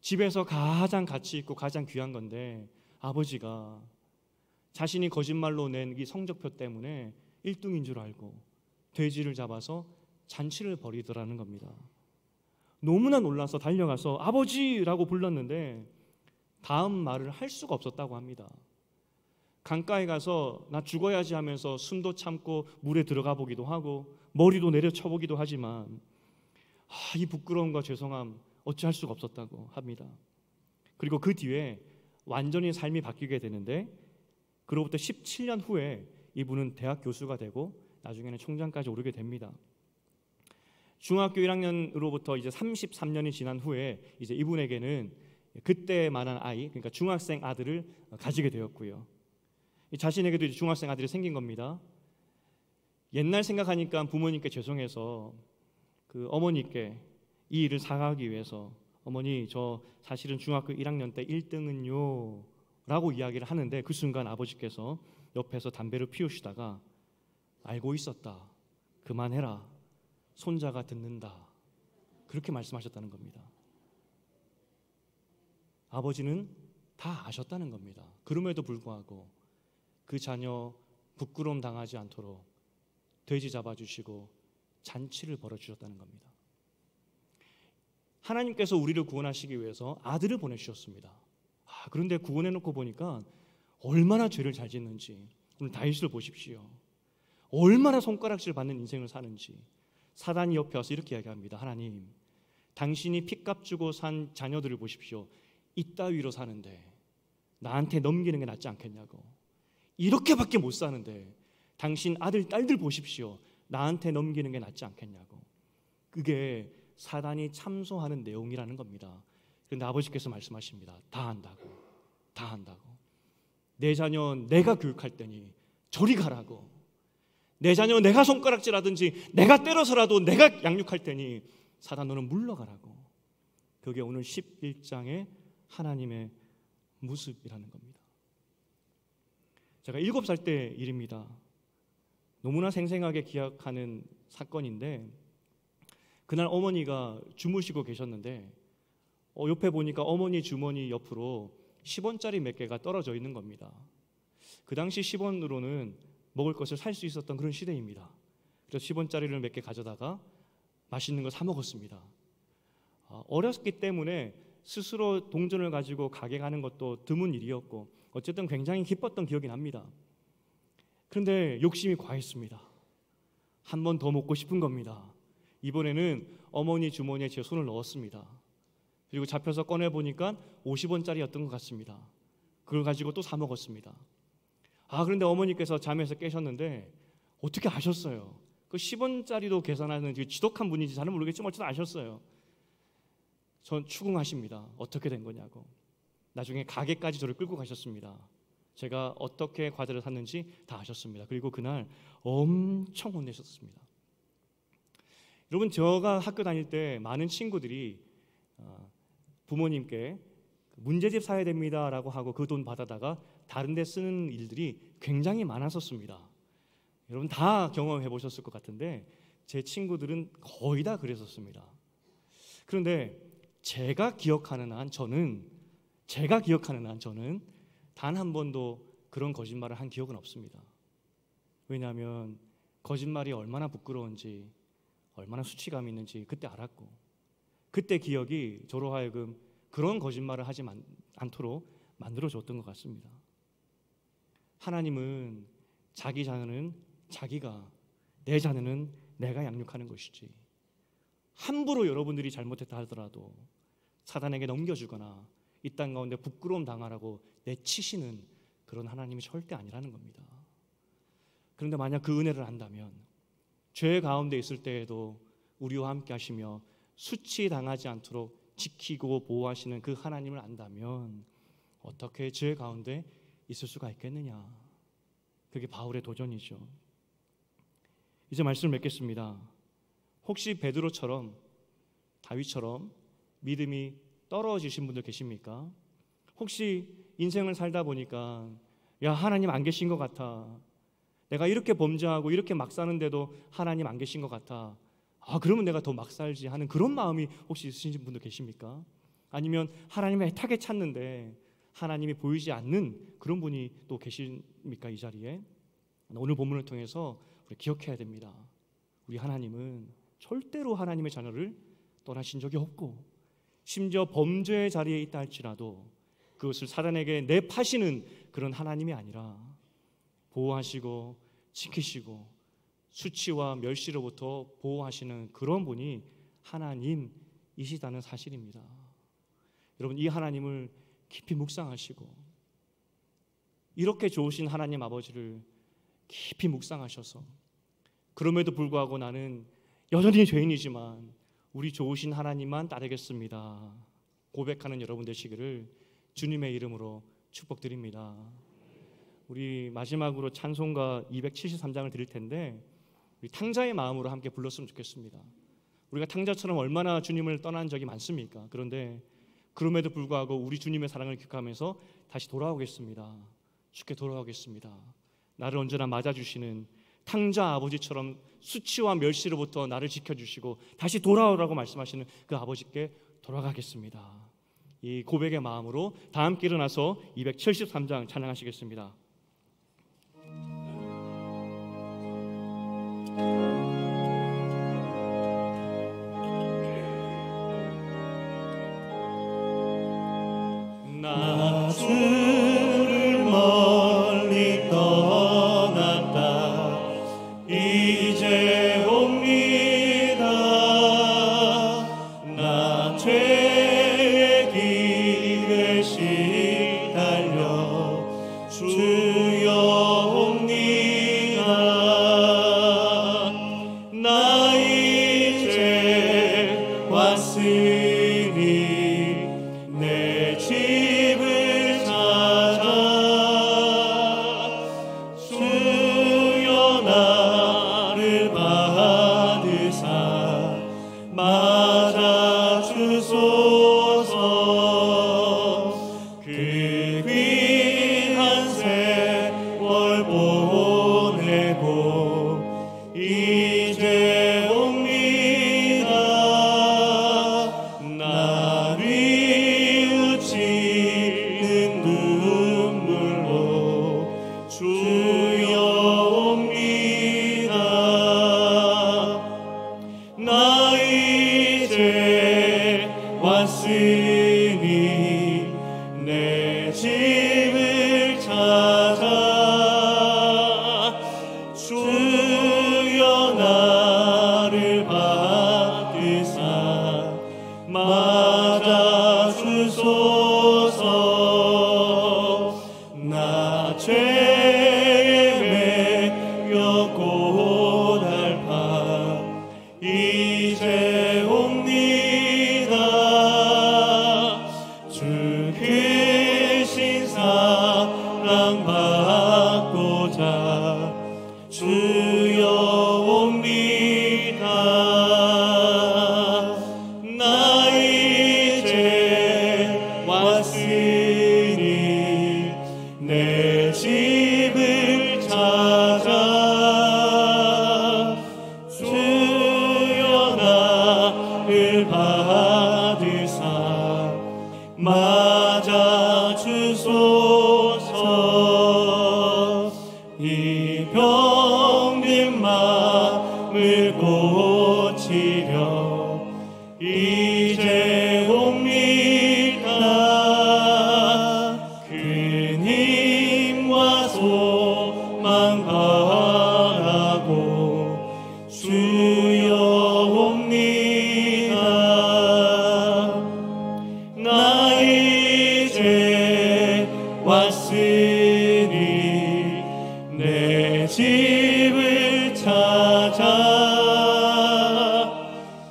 [SPEAKER 1] 집에서 가장 가치 있고 가장 귀한 건데 아버지가 자신이 거짓말로 낸 이 성적표 때문에 1등인 줄 알고 돼지를 잡아서 잔치를 벌이더라는 겁니다. 너무나 놀라서 달려가서 아버지라고 불렀는데 다음 말을 할 수가 없었다고 합니다. 강가에 가서 나 죽어야지 하면서 숨도 참고 물에 들어가 보기도 하고 머리도 내려쳐 보기도 하지만 이 부끄러움과 죄송함 어찌할 수가 없었다고 합니다. 그리고 그 뒤에 완전히 삶이 바뀌게 되는데 그로부터 17년 후에 이분은 대학 교수가 되고 나중에는 총장까지 오르게 됩니다. 중학교 1학년으로부터 이제 33년이 지난 후에 이제 이분에게는 그때만한 아이, 그러니까 중학생 아들을 가지게 되었고요. 자신에게도 이제 중학생 아들이 생긴 겁니다. 옛날 생각하니까 부모님께 죄송해서 그 어머니께 이 일을 사과하기 위해서 어머니 저 사실은 중학교 1학년 때 1등은요 라고 이야기를 하는데 그 순간 아버지께서 옆에서 담배를 피우시다가 알고 있었다. 그만해라. 손자가 듣는다. 그렇게 말씀하셨다는 겁니다. 아버지는 다 아셨다는 겁니다. 그럼에도 불구하고 그 자녀 부끄러움 당하지 않도록 돼지 잡아주시고 잔치를 벌여주셨다는 겁니다. 하나님께서 우리를 구원하시기 위해서 아들을 보내주셨습니다. 그런데 구원해놓고 보니까 얼마나 죄를 잘 짓는지 오늘 다윗을 보십시오. 얼마나 손가락질 받는 인생을 사는지. 사단이 옆에 와서 이렇게 이야기합니다. 하나님, 당신이 핏값 주고 산 자녀들을 보십시오. 이따위로 사는데 나한테 넘기는 게 낫지 않겠냐고. 이렇게밖에 못 사는데 당신 아들, 딸들 보십시오. 나한테 넘기는 게 낫지 않겠냐고. 그게 사단이 참소하는 내용이라는 겁니다. 그런데 아버지께서 말씀하십니다. 다 한다고. 다 한다고. 내 자녀 내가 교육할 테니 저리 가라고. 내 자녀 내가 손가락질하든지 내가 때려서라도 내가 양육할 테니 사단 너는 물러가라고. 그게 오늘 11장의 하나님의 모습이라는 겁니다. 제가 7살 때 일입니다. 너무나 생생하게 기억하는 사건인데 그날 어머니가 주무시고 계셨는데 옆에 보니까 어머니 주머니 옆으로 10원짜리 몇 개가 떨어져 있는 겁니다. 그 당시 10원으로는 먹을 것을 살 수 있었던 그런 시대입니다. 그래서 10원짜리를 몇 개 가져다가 맛있는 거 사 먹었습니다. 어렸기 때문에 스스로 동전을 가지고 가게 가는 것도 드문 일이었고 어쨌든 굉장히 기뻤던 기억이 납니다. 그런데 욕심이 과했습니다. 한 번 더 먹고 싶은 겁니다. 이번에는 어머니 주머니에 제 손을 넣었습니다. 그리고 잡혀서 꺼내보니까 50원짜리였던 것 같습니다. 그걸 가지고 또 사 먹었습니다. 그런데 어머니께서 잠에서 깨셨는데 어떻게 아셨어요? 그 10원짜리도 계산하는 지독한 분인지 잘은 모르겠지만 어쨌든 아셨어요. 전 추궁하십니다. 어떻게 된 거냐고. 나중에 가게까지 저를 끌고 가셨습니다. 제가 어떻게 과자를 샀는지 다 아셨습니다. 그리고 그날 엄청 혼내셨습니다. 여러분, 제가 학교 다닐 때 많은 친구들이 부모님께 문제집 사야 됩니다라고 하고 그 돈 받아다가 다른 데 쓰는 일들이 굉장히 많았었습니다. 여러분 다 경험해 보셨을 것 같은데 제 친구들은 거의 다 그랬었습니다. 그런데 제가 기억하는 한 저는 단 한 번도 그런 거짓말을 한 기억은 없습니다. 왜냐하면 거짓말이 얼마나 부끄러운지 얼마나 수치감이 있는지 그때 알았고 그때 기억이 저로 하여금 그런 거짓말을 하지 않도록 만들어줬던 것 같습니다. 하나님은 자기 자녀는 자기가, 내 자녀는 내가 양육하는 것이지 함부로 여러분들이 잘못했다 하더라도 사단에게 넘겨주거나 이 땅 가운데 부끄러움 당하라고 내치시는 그런 하나님이 절대 아니라는 겁니다. 그런데 만약 그 은혜를 안다면 죄 가운데 있을 때에도 우리와 함께 하시며 수치당하지 않도록 지키고 보호하시는 그 하나님을 안다면 어떻게 죄 가운데 있을 수가 있겠느냐. 그게 바울의 도전이죠. 이제 말씀을 맺겠습니다. 혹시 베드로처럼 다윗처럼 믿음이 떨어지신 분들 계십니까? 혹시 인생을 살다 보니까 야 하나님 안 계신 것 같아. 내가 이렇게 범죄하고 이렇게 막 사는데도 하나님 안 계신 것 같아. 그러면 내가 더 막 살지 하는 그런 마음이 혹시 있으신 분들 계십니까? 아니면 하나님을 애타게 찾는데 하나님이 보이지 않는 그런 분이 또 계십니까? 이 자리에 오늘 본문을 통해서 우리 기억해야 됩니다. 우리 하나님은 절대로 하나님의 자녀를 떠나신 적이 없고 심지어 범죄의 자리에 있다 할지라도 그것을 사단에게 내파시는 그런 하나님이 아니라 보호하시고 지키시고 수치와 멸시로부터 보호하시는 그런 분이 하나님이신 이시다는 사실입니다. 여러분, 이 하나님을 깊이 묵상하시고 이렇게 좋으신 하나님 아버지를 깊이 묵상하셔서 그럼에도 불구하고 나는 여전히 죄인이지만 우리 좋으신 하나님만 따르겠습니다 고백하는 여러분 되시기를 주님의 이름으로 축복드립니다. 우리 마지막으로 찬송가 273장을 드릴 텐데 우리 탕자의 마음으로 함께 불렀으면 좋겠습니다. 우리가 탕자처럼 얼마나 주님을 떠난 적이 많습니까? 그런데 그럼에도 불구하고 우리 주님의 사랑을 기억하면서 다시 돌아오겠습니다. 주께 돌아오겠습니다. 나를 언제나 맞아주시는 탕자 아버지처럼 수치와 멸시로부터 나를 지켜주시고 다시 돌아오라고 말씀하시는 그 아버지께 돌아가겠습니다. 이 고백의 마음으로 다 함께 일어나서 273장 찬양하시겠습니다.
[SPEAKER 2] 나 주를 멀리 떠났다 이제 옵니다. 나 죄의 길에 시달려 주여 옵니다. 나 이제 왔으니 내 집을 찾아 주여 나를 받으사 맞아 주소서. 그 귀한 세월 보내고 이제 옵니다. 나를 는 눈물로 주여 옵니다. 나 이제 왔으니 내 집을 찾아 주여 나를 받으사 맞아 주소서. 나 죄에 매여 고달파 이제 옵니다. 주 크신 사랑 받고자 주여 옵니다. 나 이제 왔으니 내 집을 찾아 주여 나를 받으사 맞아 주소서. 이 병든 마음을 고치려 이제 옵니다. 큰 힘과 소망 바라고 주여 옵니다. 나 이제 왔으니 내 집을 찾아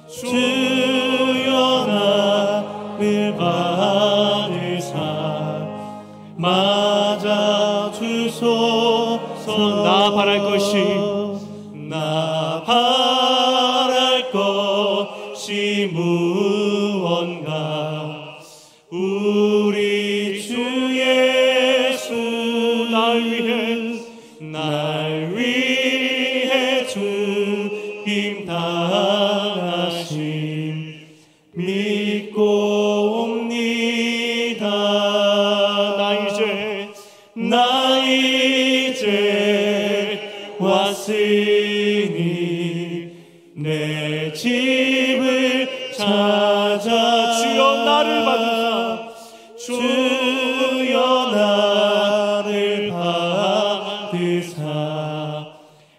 [SPEAKER 2] 주여 나를 받으사 맞아 주소서. 나 바랄 것이 무언가 우리 주 예수 날 위해 죽임 당하심 믿고 옵니다. 나 이제 왔으니 내 집을 찾아 주여 나를 받으사 주여 나를 받으사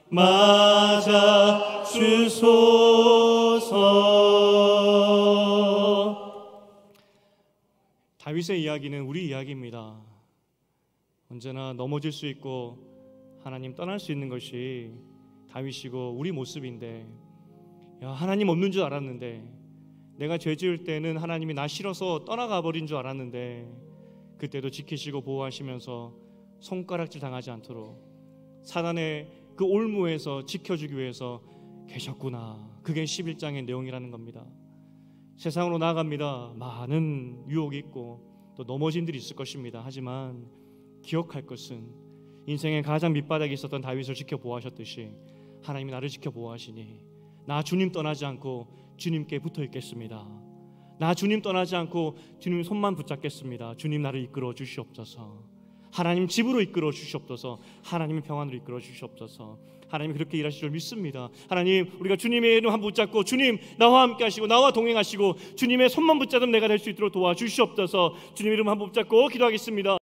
[SPEAKER 2] 맞아 주소서.
[SPEAKER 1] 다윗의 이야기는 우리 이야기입니다. 언제나 넘어질 수 있고 하나님 떠날 수 있는 것이 다윗이고 우리 모습인데, 하나님 없는 줄 알았는데, 내가 죄 지을 때는 하나님이 나 싫어서 떠나가 버린 줄 알았는데 그때도 지키시고 보호하시면서 손가락질 당하지 않도록 사단의 그 올무에서 지켜주기 위해서 계셨구나. 그게 11장의 내용이라는 겁니다. 세상으로 나아갑니다. 많은 유혹이 있고 또 넘어짐들이 있을 것입니다. 하지만 기억할 것은 인생의 가장 밑바닥에 있었던 다윗을 지켜 보호하셨듯이 하나님이 나를 지켜 보호하시니 나 주님 떠나지 않고 주님께 붙어 있겠습니다. 나 주님 떠나지 않고 주님 손만 붙잡겠습니다. 주님 나를 이끌어 주시옵소서. 하나님 집으로 이끌어 주시옵소서. 하나님의 평안으로 이끌어 주시옵소서. 하나님이 그렇게 일하실 줄 믿습니다. 하나님, 우리가 주님의 이름 한 붙잡고 주님 나와 함께 하시고 나와 동행하시고 주님의 손만 붙잡은 내가 될 수 있도록 도와주시옵소서. 주님의 이름 한 붙잡고 기도하겠습니다.